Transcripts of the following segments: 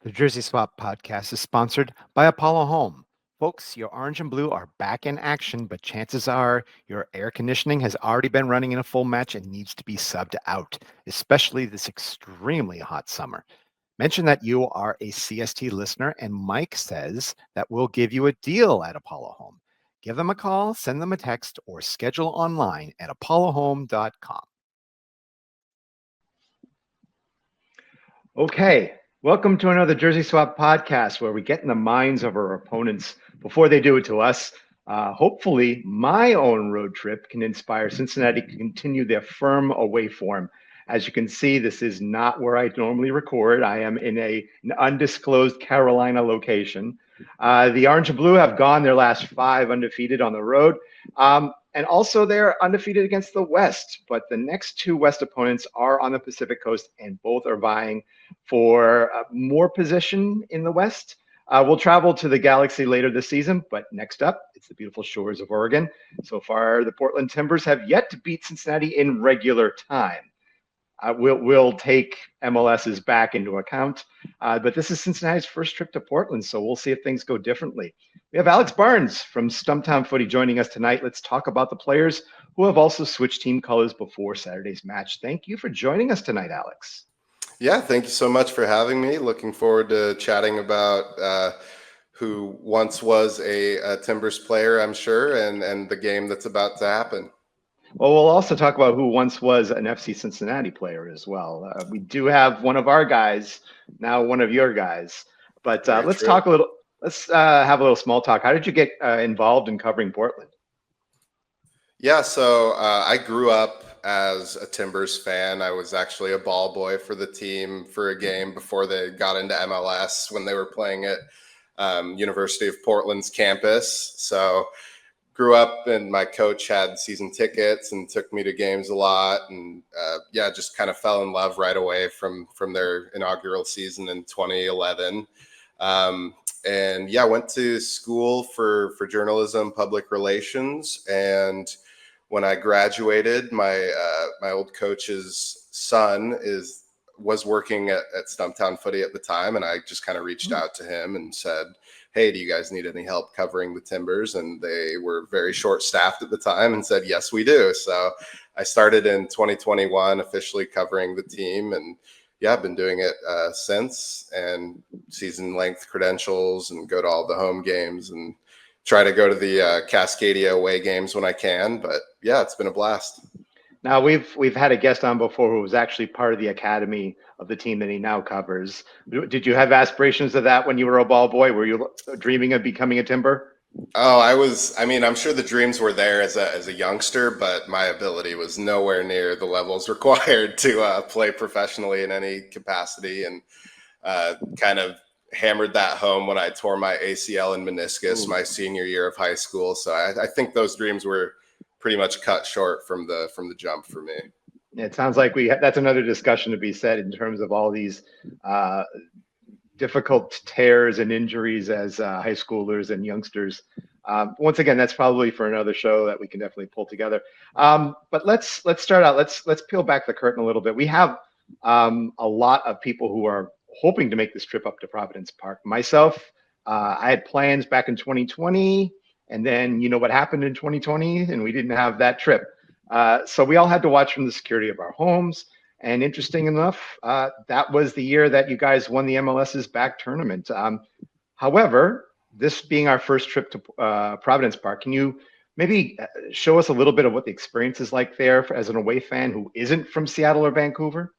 The Jersey Swap podcast is sponsored by Apollo Home. Folks, your orange and blue are back in action, but chances are your air conditioning has already been running in a full match and needs to be subbed out, especially this extremely hot summer. Mention that you are a CST listener, and Mike says that we'll give you a deal at Apollo Home. Give them a call, send them a text, or schedule online at apollohome.com. Okay, welcome to another Jersey Swap podcast where we get in the minds of our opponents before they do it to us. Hopefully, my own road trip can inspire Cincinnati to continue their firm away form. As you can see, this is not where I normally record. I am in an undisclosed Carolina location. The Orange and Blue have gone their last 5 undefeated on the road. And also they're undefeated against the West, but the next 2 West opponents are on the Pacific Coast and both are vying for more position in the West. We'll travel to the Galaxy later this season, but next up, it's the beautiful shores of Oregon. So far, the Portland Timbers have yet to beat Cincinnati in regular time. We'll take MLS's back into account, but this is Cincinnati's first trip to Portland, so we'll see if things go differently. We have Alex Barnes from Stumptown Footy joining us tonight. Let's talk about the players who have also switched team colors before Saturday's match. Thank you for joining us tonight, Alex. Yeah, thank you so much for having me. Looking forward to chatting about who once was a Timbers player, I'm sure, and the game that's about to happen. Well, we'll also talk about who once was an FC Cincinnati player as well. We do have one of our guys, now one of your guys. But let's talk a little. Let's have a little small talk. How did you get involved in covering Portland? Yeah, so I grew up as a Timbers fan. I was actually a ball boy for the team for a game before they got into MLS when they were playing at University of Portland's campus. So grew up and my coach had season tickets and took me to games a lot. And just kind of fell in love right away from their inaugural season in 2011. Went to school for journalism, public relations. And when I graduated, my old coach's son was working at Stumptown Footy at the time. And I just kind of reached out to him and said, hey, do you guys need any help covering the Timbers? And they were very short-staffed at the time and said, yes, we do. So I started in 2021 officially covering the team. And I've been doing it since, and season-length credentials and go to all the home games and try to go to the Cascadia away games when I can. But, it's been a blast. Now, we've had a guest on before who was actually part of the academy of the team that he now covers. Did you have aspirations of that when you were a ball boy? Were you dreaming of becoming a Timber? Oh, I'm sure the dreams were there as a youngster, but my ability was nowhere near the levels required to play professionally in any capacity, and kind of hammered that home when I tore my ACL and meniscus my senior year of high school. So I think those dreams were pretty much cut short from the jump for me. It sounds like that's another discussion to be said in terms of all these difficult tears and injuries as high schoolers and youngsters. Once again, that's probably for another show that we can definitely pull together. But let's start out. Let's peel back the curtain a little bit. We have a lot of people who are hoping to make this trip up to Providence Park. Myself, I had plans back in 2020, and then you know what happened in 2020, and we didn't have that trip. So we all had to watch from the security of our homes. And interesting enough, that was the year that you guys won the MLS's back tournament. However, this being our first trip to Providence Park, can you maybe show us a little bit of what the experience is like there as an away fan who isn't from Seattle or Vancouver?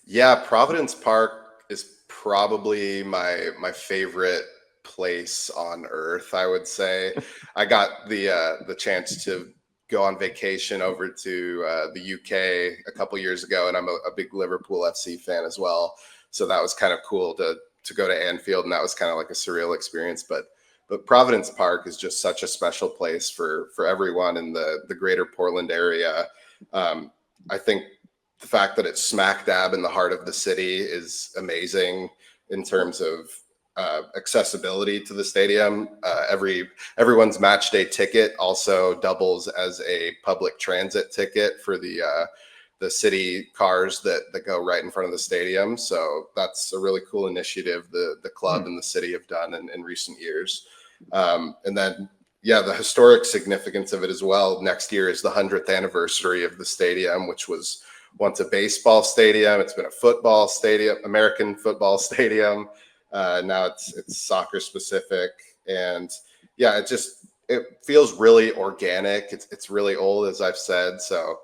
Yeah, Providence Park is probably my favorite place on earth, I would say. I got the chance to go on vacation over to the UK a couple years ago, and I'm a big Liverpool FC fan as well. So that was kind of cool to go to Anfield, and that was kind of like a surreal experience. But Providence Park is just such a special place for everyone in the greater Portland area. I think the fact that it's smack dab in the heart of the city is amazing in terms of accessibility to the stadium. Everyone's match day ticket also doubles as a public transit ticket for the city cars that go right in front of the stadium. So that's a really cool initiative the club and the city have done in recent years. And then, the historic significance of it as well. Next year is the 100th anniversary of the stadium, which was once a baseball stadium. It's been a football stadium, American football stadium. Now it's soccer specific. And it feels really organic. It's really old, as I've said. So,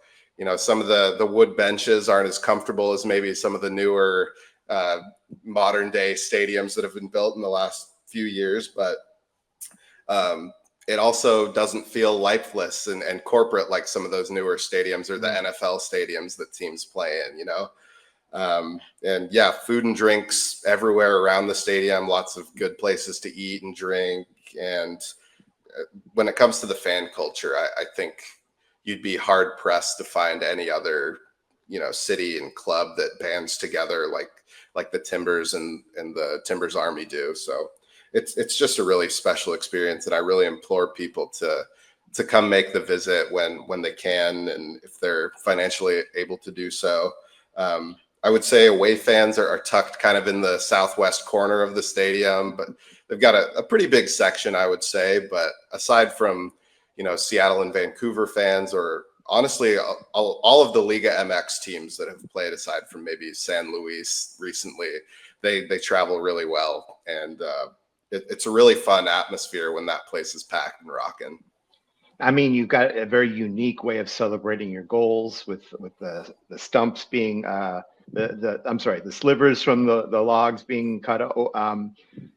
some of the wood benches aren't as comfortable as maybe some of the newer modern day stadiums that have been built in the last few years. But it also doesn't feel lifeless and corporate like some of those newer stadiums or the NFL stadiums that teams play in, food and drinks everywhere around the stadium, lots of good places to eat and drink. And when it comes to the fan culture, I think you'd be hard pressed to find any other, city and club that bands together like the Timbers and the Timbers Army do. So it's just a really special experience, and I really implore people to come make the visit when they can, and if they're financially able to do so. I would say away fans are tucked kind of in the southwest corner of the stadium, but they've got a pretty big section, I would say. But aside from, Seattle and Vancouver fans, or honestly, all of the Liga MX teams that have played, aside from maybe San Luis recently, they travel really well. And it's a really fun atmosphere when that place is packed and rocking. I mean, you've got a very unique way of celebrating your goals with the stumps being the slivers from the logs being cut.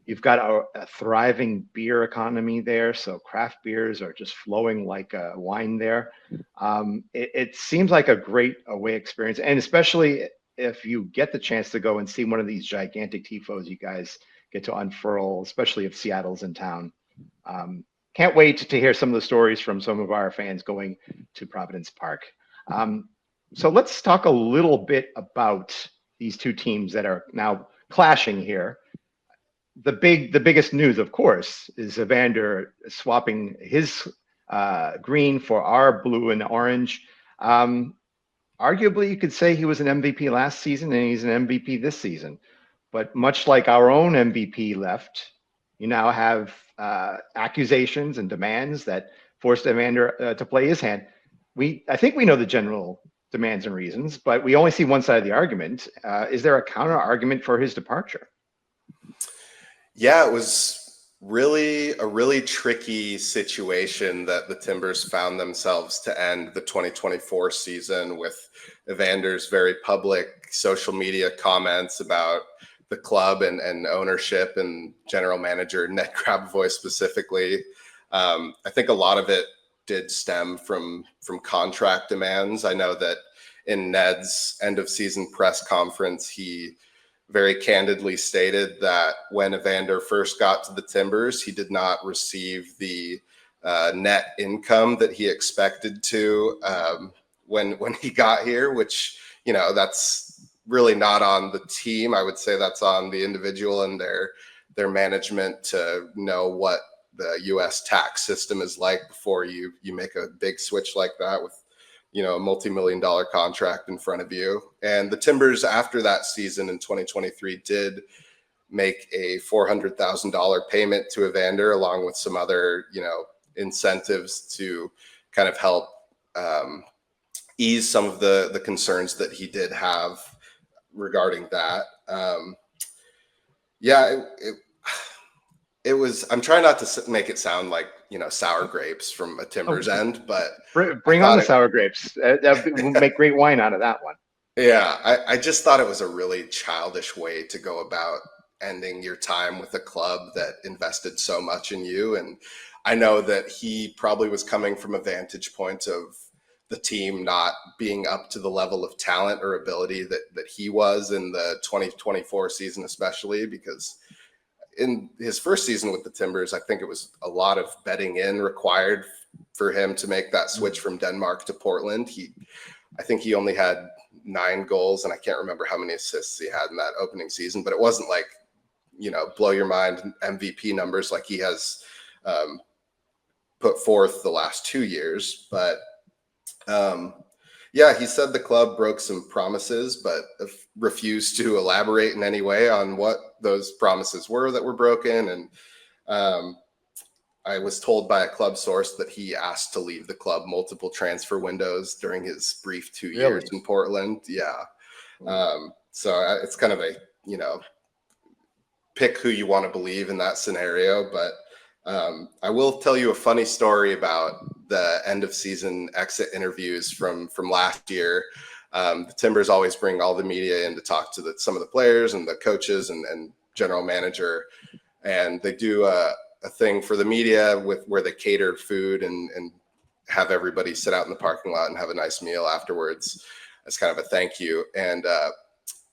You've got a thriving beer economy there, so craft beers are just flowing like wine there. It seems like a great away experience, and especially if you get the chance to go and see one of these gigantic tifos you guys get to unfurl, especially if Seattle's in town. Can't wait to hear some of the stories from some of our fans going to Providence Park. So let's talk a little bit about these two teams that are now clashing here. The biggest news, of course, is Evander swapping his green for our blue and orange. Arguably, you could say he was an MVP last season and he's an MVP this season. But much like our own MVP left, you now have accusations and demands that forced Evander to play his hand. I think we know the general demands and reasons, but we only see one side of the argument. Is there a counter argument for his departure? Yeah, it was a really tricky situation that the Timbers found themselves to end the 2024 season with Evander's very public social media comments about the club and ownership and general manager Ned Grabavoy specifically. I think a lot of it did stem from contract demands. I know that in Ned's end of season press conference, he very candidly stated that when Evander first got to the Timbers, he did not receive the net income that he expected to when he got here, which, that's really not on the team. I would say that's on the individual and their management to know what the U.S. tax system is like before you make a big switch like that with, a multi-million-dollar contract in front of you. And the Timbers, after that season in 2023, did make a $400,000 payment to Evander, along with some other, incentives to kind of help ease some of the concerns that he did have regarding that. It was, I'm trying not to make it sound like, sour grapes from a Timbers end, but bring on the sour grapes. We'll make great wine out of that one. Yeah. I just thought it was a really childish way to go about ending your time with a club that invested so much in you. And I know that he probably was coming from a vantage point of the team not being up to the level of talent or ability that he was in the 2024 season, especially because in his first season with the Timbers, I think it was a lot of betting in required for him to make that switch from Denmark to Portland. I think he only had 9 goals, and I can't remember how many assists he had in that opening season, but it wasn't like, blow your mind MVP numbers like he has put forth the last 2 years. But Yeah, he said the club broke some promises, but refused to elaborate in any way on what those promises were that were broken. And um, I was told by a club source that he asked to leave the club multiple transfer windows during his brief 2 years Really? in Portland. Yeah. So it's kind of a, pick who you want to believe in that scenario. But I will tell you a funny story about the end of season exit interviews from last year. The Timbers always bring all the media in to talk to some of the players and the coaches and general manager. And they do a thing for the media where they cater food and have everybody sit out in the parking lot and have a nice meal afterwards as kind of a thank you. And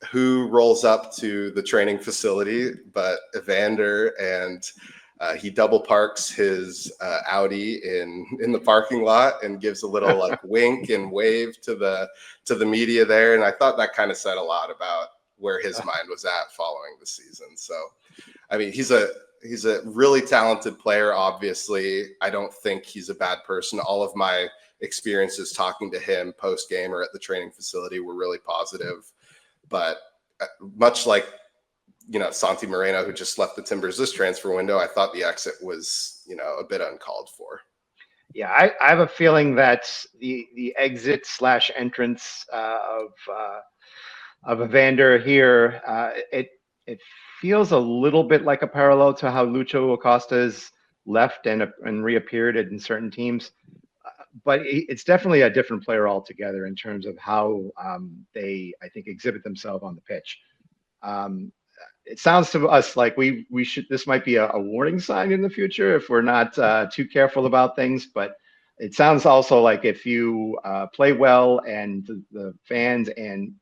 who rolls up to the training facility but Evander, and he double parks his Audi in the parking lot and gives a little like wink and wave to the media there. And I thought that kind of said a lot about where his mind was at following the season. So, I mean, he's a really talented player. Obviously, I don't think he's a bad person. All of my experiences talking to him post game or at the training facility were really positive. But much like, Santi Moreno, who just left the Timbers this transfer window, I thought the exit was, a bit uncalled for. Yeah, I have a feeling that the exit / entrance of Evander here, it feels a little bit like a parallel to how Lucho Acosta's left and reappeared in certain teams. But it's definitely a different player altogether in terms of how they, I think, exhibit themselves on the pitch. It sounds to us like this might be a warning sign in the future if we're not too careful about things. But it sounds also like if you play well and the fans and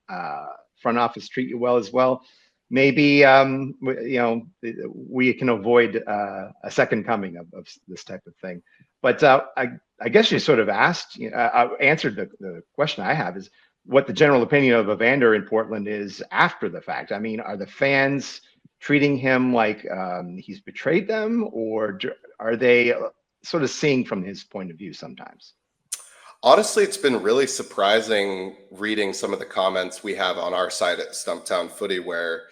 front office treat you well as well, maybe we can avoid a second coming of this type of thing. But I guess you sort of answered the question I have is what the general opinion of Evander in Portland is after the fact. I mean, are the fans treating him like he's betrayed them, or are they sort of seeing from his point of view sometimes? Honestly, it's been really surprising reading some of the comments we have on our site at Stumptown Footy, where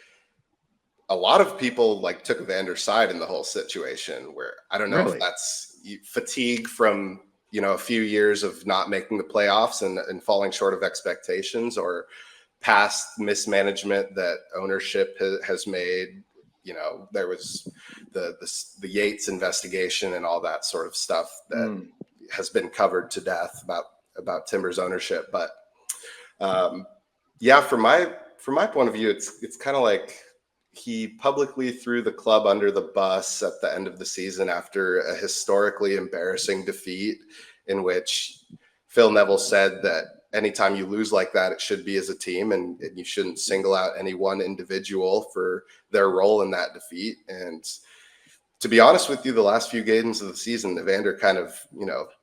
a lot of people took Evander's side in the whole situation, where I don't know if that's fatigue from, a few years of not making the playoffs and falling short of expectations, or past mismanagement that ownership has made. There was the Yates investigation and all that sort of stuff that has been covered to death about Timbers ownership. But from my point of view, it's kind of like he publicly threw the club under the bus at the end of the season after a historically embarrassing defeat in which Phil Neville said that anytime you lose like that, it should be as a team, and you shouldn't single out any one individual for their role in that defeat. And to be honest with you, the last few games of the season, Evander kind of,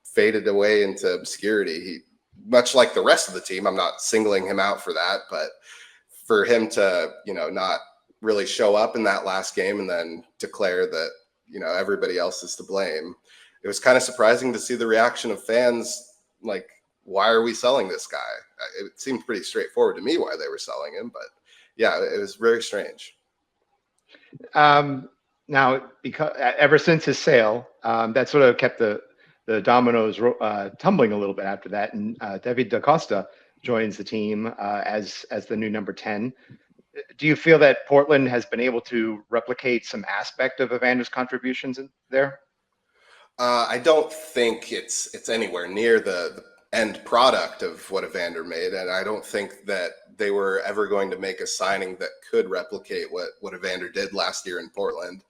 faded away into obscurity. He, much like the rest of the team, I'm not singling him out for that, but for him to, not really show up in that last game and then declare that, everybody else is to blame, it was kind of surprising to see the reaction of fans. Like, why are we selling this guy? It seemed pretty straightforward to me why they were selling him, but yeah, it was very strange. Now, because ever since his sale, that sort of kept the dominoes tumbling a little bit after that, and David Da Costa joins the team as the new number 10. Do you feel that Portland has been able to replicate some aspect of Evander's contributions in there? I don't think it's anywhere near the end product of what Evander made, and I don't think that they were ever going to make a signing that could replicate what Evander did last year in Portland.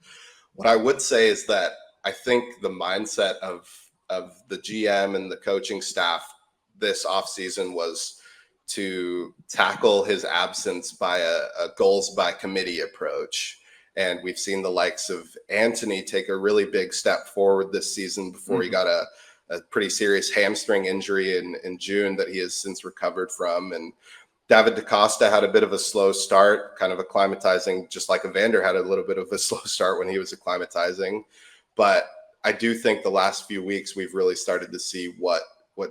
What I would say is that I think the mindset of the GM and the coaching staff this offseason was to tackle his absence by a goals by committee approach. And we've seen the likes of Anthony take a really big step forward this season before he got a pretty serious hamstring injury in June that he has since recovered from. And David Da Costa had a bit of a slow start, kind of acclimatizing, just like Evander had a little bit of a slow start when he was acclimatizing. But I do think the last few weeks we've really started to see what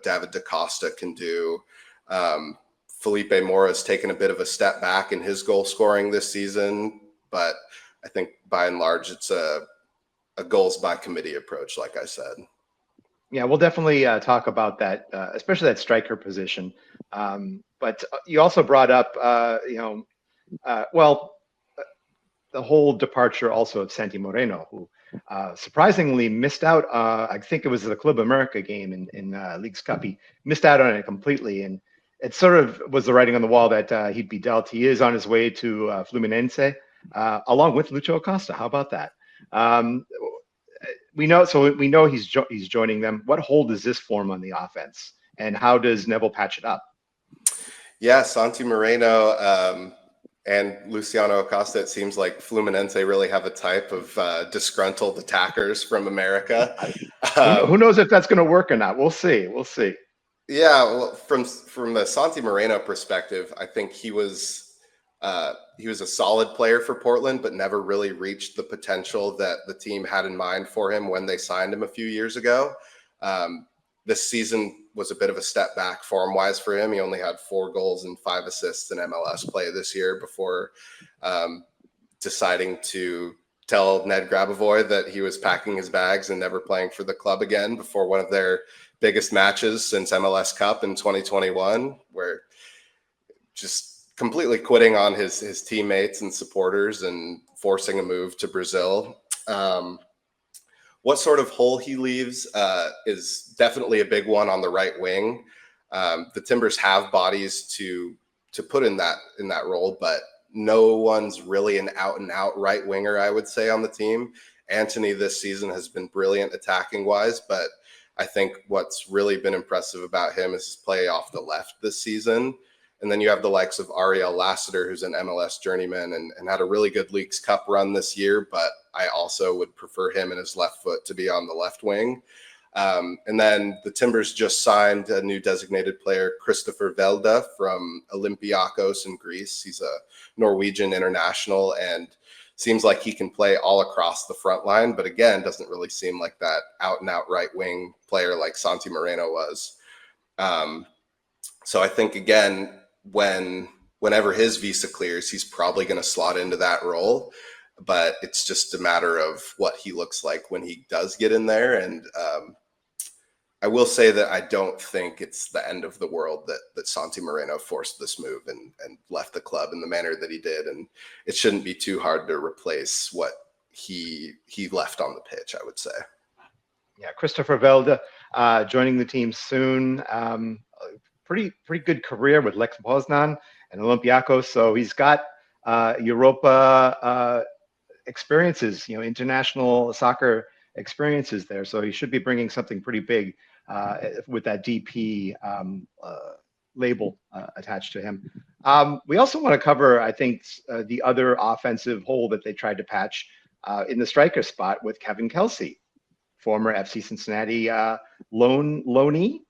David Da Costa can do. Felipe Mora has taken a bit of a step back in his goal scoring this season, but I think by and large it's a goals by committee approach, like I said. Yeah, we'll definitely talk about that, especially that striker position. But you also brought up, the whole departure also of Santi Moreno, who surprisingly missed out. I think it was the Club America game in League's Cup. He missed out on it completely, and it sort of was the writing on the wall that he'd be dealt. He is on his way to Fluminense, along with Lucho Acosta. How about that? We know he's joining them. What hold does this form on the offense, and how does Neville patch it up? Yeah, Santi Moreno and Luciano Acosta, it seems like Fluminense really have a type of disgruntled attackers from America. Who knows if that's going to work or not? We'll see. Yeah, well, from the Santi Moreno perspective, I think he was a solid player for Portland, but never really reached the potential that the team had in mind for him when they signed him a few years ago. This season was a bit of a step back form-wise for him. He only had 4 goals and 5 assists in MLS play this year before deciding to tell Ned Grabavoy that he was packing his bags and never playing for the club again before one of their biggest matches since MLS Cup in 2021, where just completely quitting on his teammates and supporters and forcing a move to Brazil. What sort of hole he leaves is definitely a big one on the right wing. The Timbers have bodies to put in that role, but no one's really an out and out right winger, I would say, on the team. Anthony this season has been brilliant attacking wise, but I think what's really been impressive about him is his play off the left this season. And then you have the likes of Ariel Lassiter, who's an MLS journeyman and had a really good Leagues Cup run this year, but I also would prefer him and his left foot to be on the left wing. And then the Timbers just signed a new designated player, Christopher Velde from Olympiacos in Greece. He's a Norwegian international and seems like he can play all across the front line, but again, doesn't really seem like that out and out right wing player like Santi Moreno was. So I think, again, whenever his visa clears, he's probably going to slot into that role, but it's just a matter of what he looks like when he does get in there. And I will say that I don't think it's the end of the world that Santi Moreno forced this move and left the club in the manner that he did. And it shouldn't be too hard to replace what he left on the pitch, I would say. Yeah, Christopher Velde joining the team soon. Pretty good career with Lech Poznan and Olympiacos. So he's got Europa experiences, international soccer experiences there. So he should be bringing something pretty big with that DP label attached to him. We also want to cover, I think, the other offensive hole that they tried to patch in the striker spot with Kevin Kelsy, former FC Cincinnati loanee.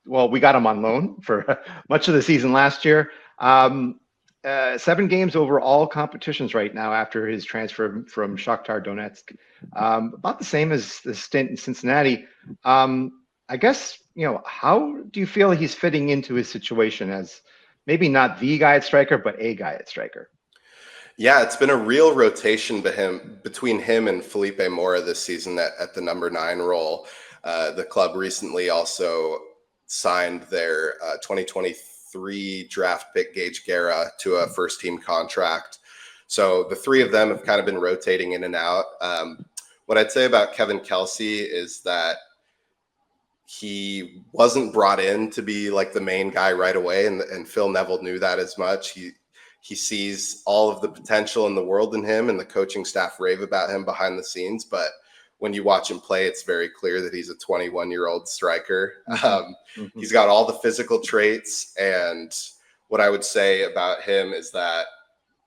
Well, we got him on loan for much of the season last year. 7 games over all competitions right now after his transfer from Shakhtar Donetsk. About the same as the stint in Cincinnati. I guess, how do you feel he's fitting into his situation as maybe not the guy at striker, but a guy at striker? Yeah, it's been a real rotation between him and Felipe Mora this season at the number 9 role. The club recently also signed their 2023 draft pick Gage Guerra to a first team contract. So the 3 of them have kind of been rotating in and out. What I'd say about Kevin Kelsy is that he wasn't brought in to be like the main guy right away. And Phil Neville knew that as much. He sees all of the potential in the world in him, and the coaching staff rave about him behind the scenes. But when you watch him play, it's very clear that he's a 21-year-old striker. He's got all the physical traits. And what I would say about him is that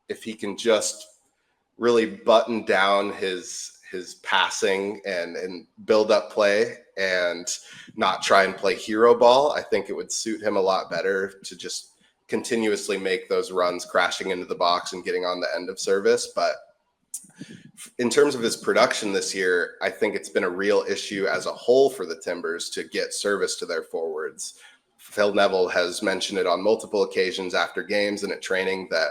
if he can just really button down his passing and build up play and not try and play hero ball, I think it would suit him a lot better to just continuously make those runs crashing into the box and getting on the end of service. But in terms of his production this year, I think it's been a real issue as a whole for the Timbers to get service to their forwards. Phil Neville has mentioned it on multiple occasions after games and at training that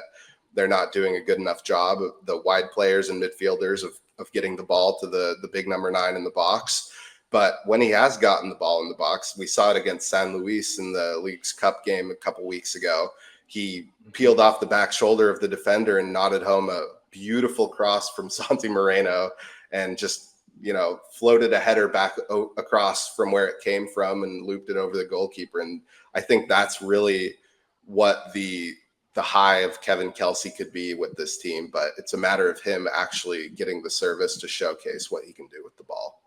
they're not doing a good enough job of the wide players and midfielders of getting the ball to the big number 9 in the box. But when he has gotten the ball in the box, we saw it against San Luis in the League's Cup game a couple weeks ago. He peeled off the back shoulder of the defender and nodded home a beautiful cross from Santi Moreno and just, floated a header back across from where it came from and looped it over the goalkeeper. And I think that's really what the high of Kevin Kelsy could be with this team. But it's a matter of him actually getting the service to showcase what he can do with the ball.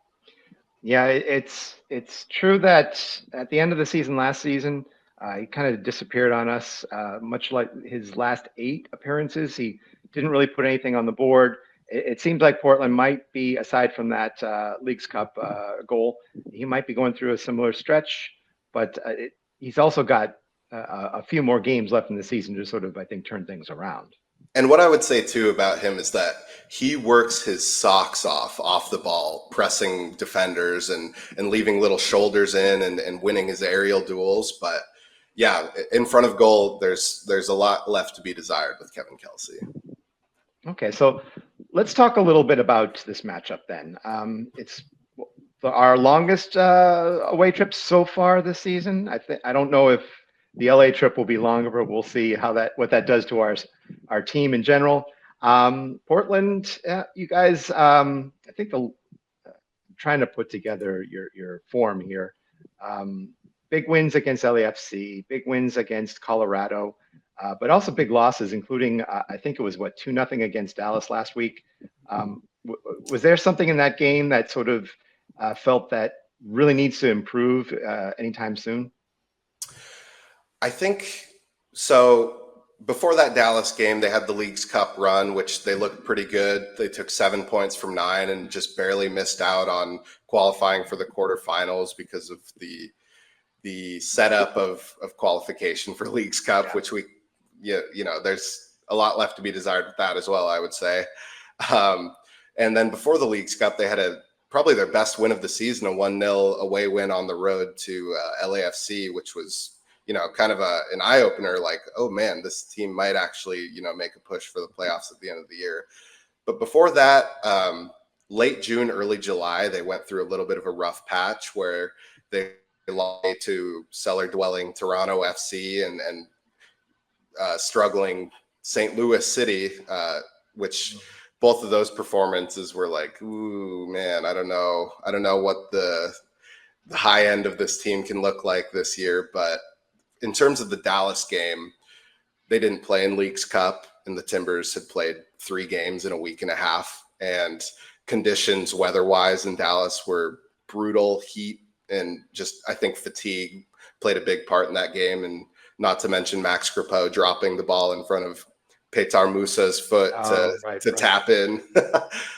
Yeah, it's true that at the end of the season last season, he kind of disappeared on us, much like his last 8 appearances. He didn't really put anything on the board. It seems like Portland might be, aside from that Leagues Cup goal, he might be going through a similar stretch, but he's also got a few more games left in the season to sort of, I think, turn things around. And what I would say, too, about him is that he works his socks off the ball, pressing defenders and leaving little shoulders in and winning his aerial duels. But, yeah, in front of goal, there's a lot left to be desired with Kevin Kelsy. Okay, so let's talk a little bit about this matchup then. It's our longest away trip so far this season. I don't know if the LA trip will be longer, but we'll see what that does to our team in general. Portland, you guys, I think trying to put together your form here. Big wins against LAFC, big wins against Colorado, but also big losses, including I think it was 2-0 against Dallas last week. Was there something in that game that sort of felt that really needs to improve anytime soon? I think so. Before that Dallas game, they had the League's Cup run, which they looked pretty good. They took 7 points from 9 and just barely missed out on qualifying for the quarterfinals because of the setup of qualification for League's Cup, which there's a lot left to be desired with that as well, I would say. And then before the League's Cup, they had probably their best win of the season, a 1-0 away win on the road to LAFC, which was kind of an eye-opener, like, oh man, this team might actually, make a push for the playoffs at the end of the year. But before that, late June, early July, they went through a little bit of a rough patch where they lost to cellar-dwelling Toronto FC and struggling St. Louis City, which both of those performances were like, ooh, man, I don't know what the high end of this team can look like this year, but in terms of the Dallas game, they didn't play in League's Cup, and the Timbers had played 3 games in a week and a half. And conditions weather-wise in Dallas were brutal. Heat and just, I think, fatigue played a big part in that game. And not to mention Max Crepeau dropping the ball in front of Petar Musa's foot to tap in.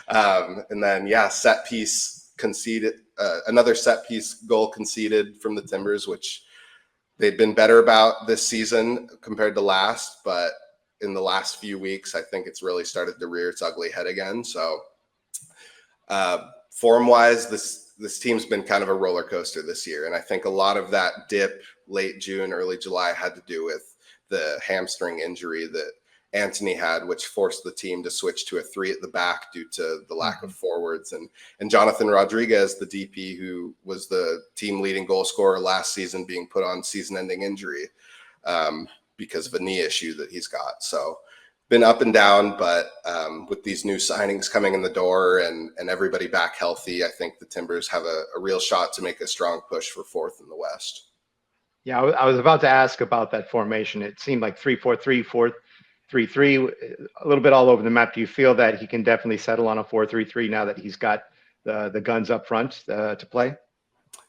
And then, set piece conceded, another set piece goal conceded from the Timbers, which they've been better about this season compared to last, but in the last few weeks, I think it's really started to rear its ugly head again. So form-wise, this team's been kind of a roller coaster this year. And I think a lot of that dip late June, early July had to do with the hamstring injury that Anthony had, which forced the team to switch to a 3 at the back due to the lack of forwards. And Jonathan Rodriguez, the DP, who was the team leading goal scorer last season, being put on season-ending injury because of a knee issue that he's got. So been up and down, but with these new signings coming in the door and everybody back healthy, I think the Timbers have a real shot to make a strong push for 4th in the West. Yeah, I was about to ask about that formation. It seemed like 3-4-3, 4-3-3, a little bit all over the map. Do you feel that he can definitely settle on a 4-3-3 now that he's got the guns up front to play?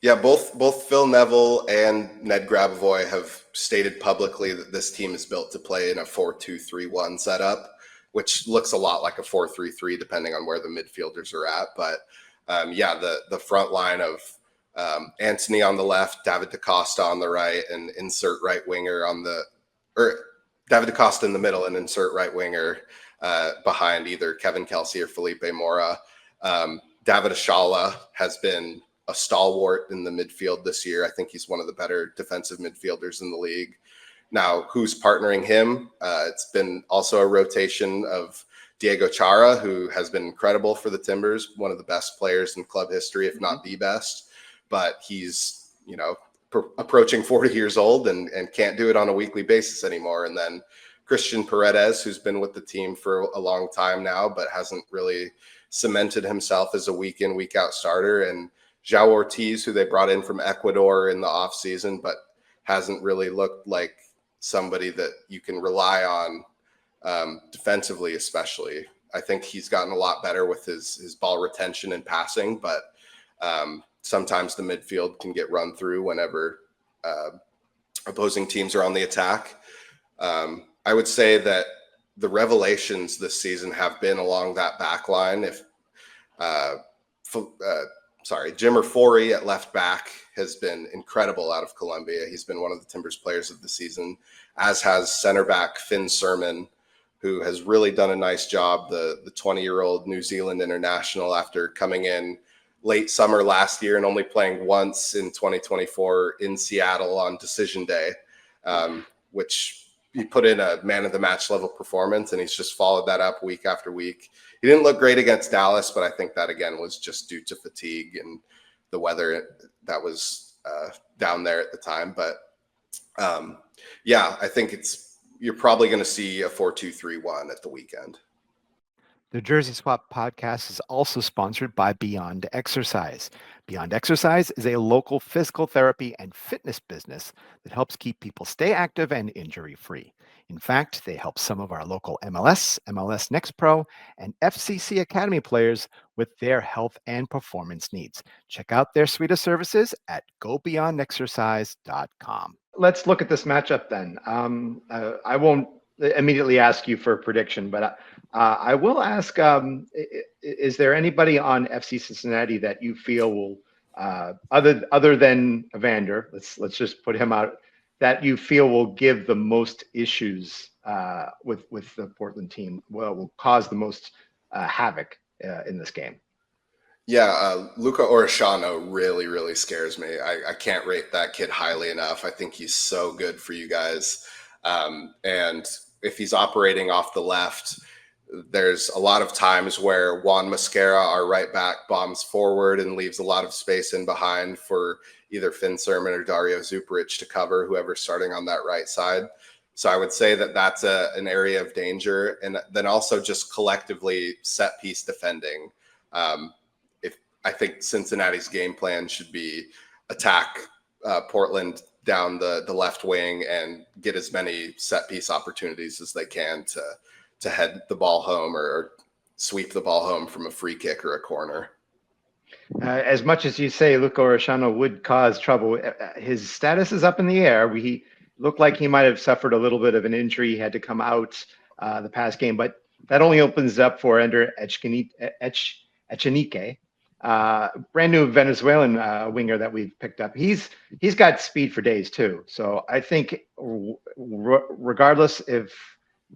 Yeah, both Phil Neville and Ned Grabavoy have stated publicly that this team is built to play in a 4-2-3-1 setup, which looks a lot like a 4-3-3 depending on where the midfielders are at. But the front line of Anthony on the left, David DaCosta on the right, and insert right winger David DaCosta in the middle and insert right winger behind either Kevin Kelsy or Felipe Mora. David Ashala has been a stalwart in the midfield this year. I think he's one of the better defensive midfielders in the league. Now, who's partnering him? It's been also a rotation of Diego Chara, who has been incredible for the Timbers, one of the best players in club history, if not the best. But he's, approaching 40 years old and can't do it on a weekly basis anymore. And then Christian Paredes, who's been with the team for a long time now, but hasn't really cemented himself as a week in, week out starter. And João Ortiz, who they brought in from Ecuador in the offseason, but hasn't really looked like somebody that you can rely on defensively, especially. I think he's gotten a lot better with his ball retention and passing, but sometimes the midfield can get run through whenever opposing teams are on the attack. I would say that the revelations this season have been along that back line. Jimmer Forey at left back has been incredible out of Colombia. He's been one of the Timbers players of the season, as has center back Finn Sermon, who has really done a nice job, the 20-year-old New Zealand international, after coming in late summer last year and only playing once in 2024 in Seattle on decision day, which he put in a man of the match level performance, and he's just followed that up week after week. He didn't look great against Dallas, but I think that again was just due to fatigue and the weather that was down there at the time. But I think you're probably going to see a 4-2-3-1 at the weekend. The Jersey Swap podcast is also sponsored by Beyond Exercise. Beyond Exercise is a local physical therapy and fitness business that helps keep people stay active and injury-free. In fact, they help some of our local MLS, MLS Next Pro, and FCC Academy players with their health and performance needs. Check out their suite of services at gobeyondexercise.com. Let's look at this matchup then. I won't immediately ask you for a prediction, but I will ask, is there anybody on FC Cincinnati that you feel will, other than Evander, let's just put him out, that you feel will give the most issues with the Portland team, will cause the most havoc in this game? Yeah, Luca Orishano really, really scares me. I can't rate that kid highly enough. I think he's so good for you guys. And if he's operating off the left, there's a lot of times where Juan Mosquera, our right back, bombs forward and leaves a lot of space in behind for either Finn Sermon or Dario Zuparic to cover whoever's starting on that right side. So I would say that that's an area of danger. And then also just collectively set piece defending. I think Cincinnati's game plan should be attack Portland down the left wing and get as many set piece opportunities as they can to head the ball home or sweep the ball home from a free kick or a corner. As much as you say Luca Orishano would cause trouble, his status is up in the air. He looked like he might have suffered a little bit of an injury. He had to come out the past game, but that only opens up for Ender Echenique, brand new Venezuelan winger that we've picked up. He's got speed for days too. So I think regardless if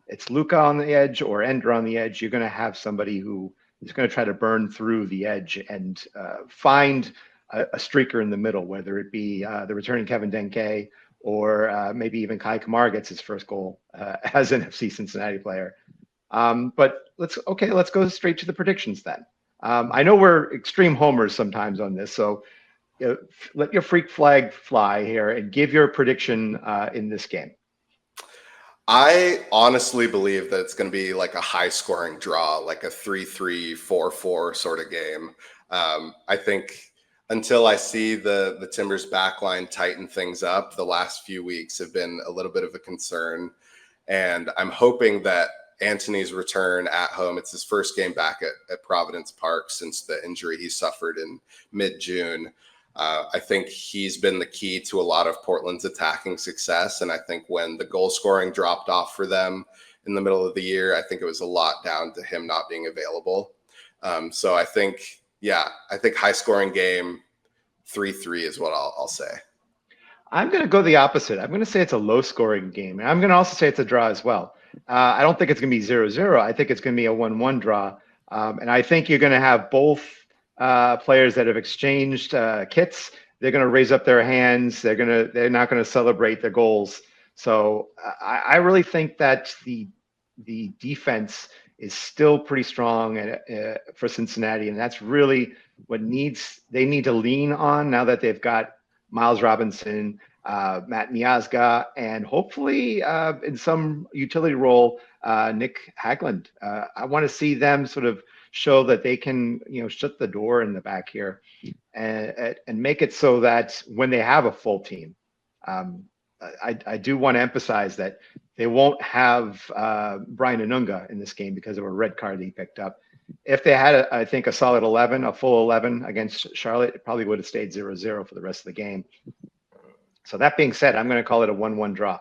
it's Luca on the edge or Ender on the edge, you're going to have somebody who is going to try to burn through the edge and find a streaker in the middle, whether it be the returning Kevin Denke or maybe even Kai Kamara gets his first goal as an FC Cincinnati player. But let's go straight to the predictions then. I know we're extreme homers sometimes on this, so let your freak flag fly here and give your prediction in this game. I honestly believe that it's going to be like a high-scoring draw, like a 3-3, 4-4 sort of game. I think until I see the Timbers backline tighten things up, the last few weeks have been a little bit of a concern. And I'm hoping that Anthony's return at home, it's his first game back at Providence Park since the injury he suffered in mid-June. I think he's been the key to a lot of Portland's attacking success. And I think when the goal scoring dropped off for them in the middle of the year, I think it was a lot down to him not being available. So I think high scoring game, 3-3 is what I'll say. I'm going to go the opposite. I'm going to say it's a low scoring game. And I'm going to also say it's a draw as well. I don't think it's going to be 0-0. I think it's going to be a 1-1 draw. And I think you're going to have both players that have exchanged kits, they're going to raise up their hands. They're not going to celebrate their goals. So I really think that the defense is still pretty strong for Cincinnati, and that's really what they need to lean on now that they've got Miles Robinson, Matt Miazga, and hopefully in some utility role, Nick Hagland. I want to see them sort of show that they can, shut the door in the back here and make it so that when they have a full team, I do want to emphasize that they won't have Brian Anunga in this game because of a red card he picked up. If they had, I think, a solid 11, a full 11 against Charlotte, it probably would have stayed 0-0 for the rest of the game. So that being said, I'm going to call it a 1-1 draw.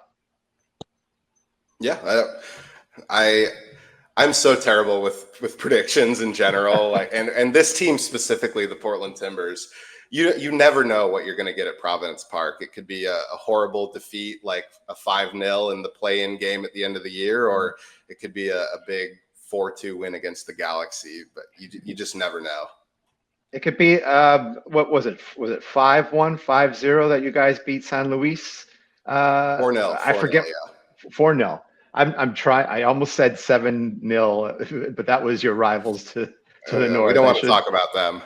Yeah, I'm so terrible with predictions in general, and this team specifically, the Portland Timbers. You never know what you're going to get at Providence Park. It could be a horrible defeat, like a 5-0 in the play-in game at the end of the year, or it could be a big 4-2 win against the Galaxy. But you just never know. It could be what was it? Was it 5-1, 5-0 that you guys beat San Luis? 4-0. I forget. 4-0. I'm trying. I almost said 7-0, but that was your rivals to the north. We don't want to talk about them.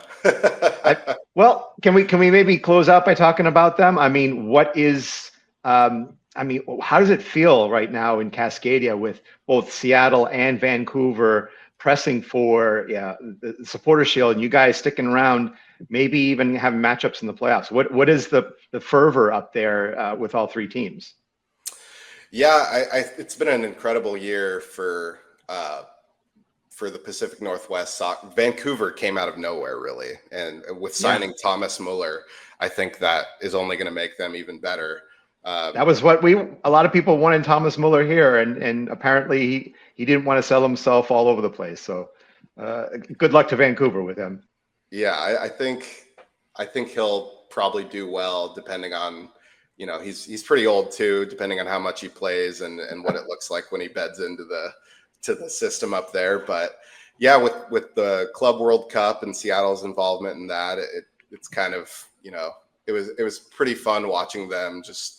Well, can we maybe close out by talking about them? I mean, what is how does it feel right now in Cascadia with both Seattle and Vancouver pressing for the supporter shield, and you guys sticking around, maybe even having matchups in the playoffs? What is the fervor up there with all three teams? Yeah, it's been an incredible year for the Pacific Northwest soccer. Vancouver came out of nowhere, really, and with signing Thomas Muller, I think that is only going to make them even better. That was what a lot of people wanted Thomas Muller here, and apparently he didn't want to sell himself all over the place. So good luck to Vancouver with him. Yeah, I think he'll probably do well, depending on, he's pretty old too, depending on how much he plays and what it looks like when he beds into the system up there. But yeah, with the Club World Cup and Seattle's involvement in that, it's kind of, it was pretty fun watching them just,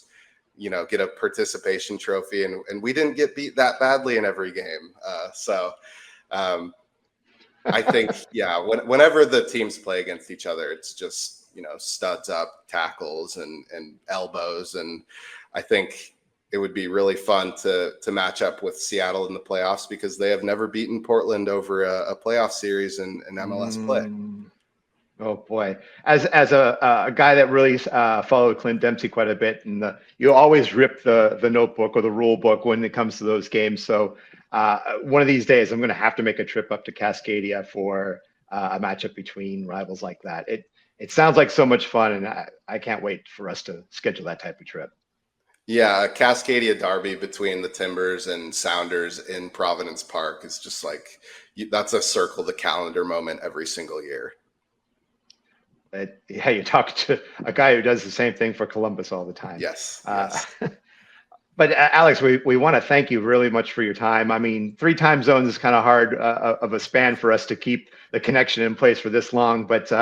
get a participation trophy, and we didn't get beat that badly in every game. I think, whenever the teams play against each other, it's just, studs up tackles and elbows. And I think it would be really fun to match up with Seattle in the playoffs, because they have never beaten Portland over a playoff series in MLS play. Oh boy! As a guy that really followed Clint Dempsey quite a bit, and you always rip the notebook or the rule book when it comes to those games. So one of these days, I'm going to have to make a trip up to Cascadia for a matchup between rivals like that. It sounds like so much fun, and I can't wait for us to schedule that type of trip. Yeah, a Cascadia derby between the Timbers and Sounders in Providence Park is just like, that's a circle the calendar moment every single year. You talk to a guy who does the same thing for Columbus all the time. Yes. But Alex, we want to thank you really much for your time. I mean, 3 time zones is kind of hard of a span for us to keep the connection in place for this long. But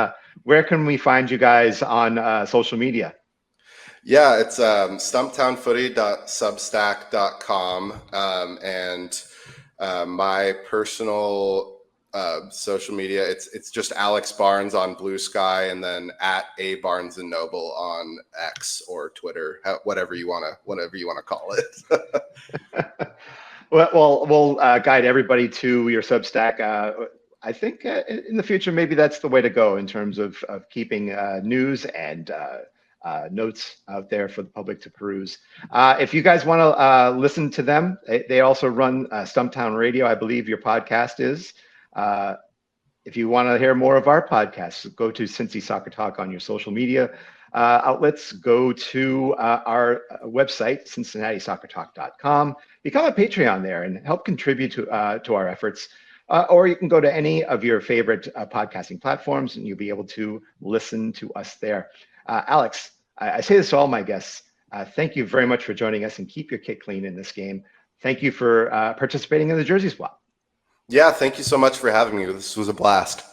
where can we find you guys on social media? Yeah, it's stumptownfooty.substack.com, and my personal social media, it's just Alex Barnes on Blue Sky, and then at A Barnes and Noble on X or Twitter, whatever you want to call it. Well, we'll guide everybody to your Substack. I think in the future, maybe that's the way to go in terms of keeping news and notes out there for the public to peruse. If you guys want to listen to them, they also run Stumptown Radio, I believe your podcast is. If you want to hear more of our podcasts, go to Cincy Soccer Talk on your social media outlets. Go to our website, CincinnatiSoccerTalk.com. Become a Patreon there and help contribute to our efforts. Or you can go to any of your favorite podcasting platforms, and you'll be able to listen to us there. Alex, I say this to all my guests. Thank you very much for joining us, and keep your kit clean in this game. Thank you for participating in the Jersey Swap. Yeah, thank you so much for having me. This was a blast.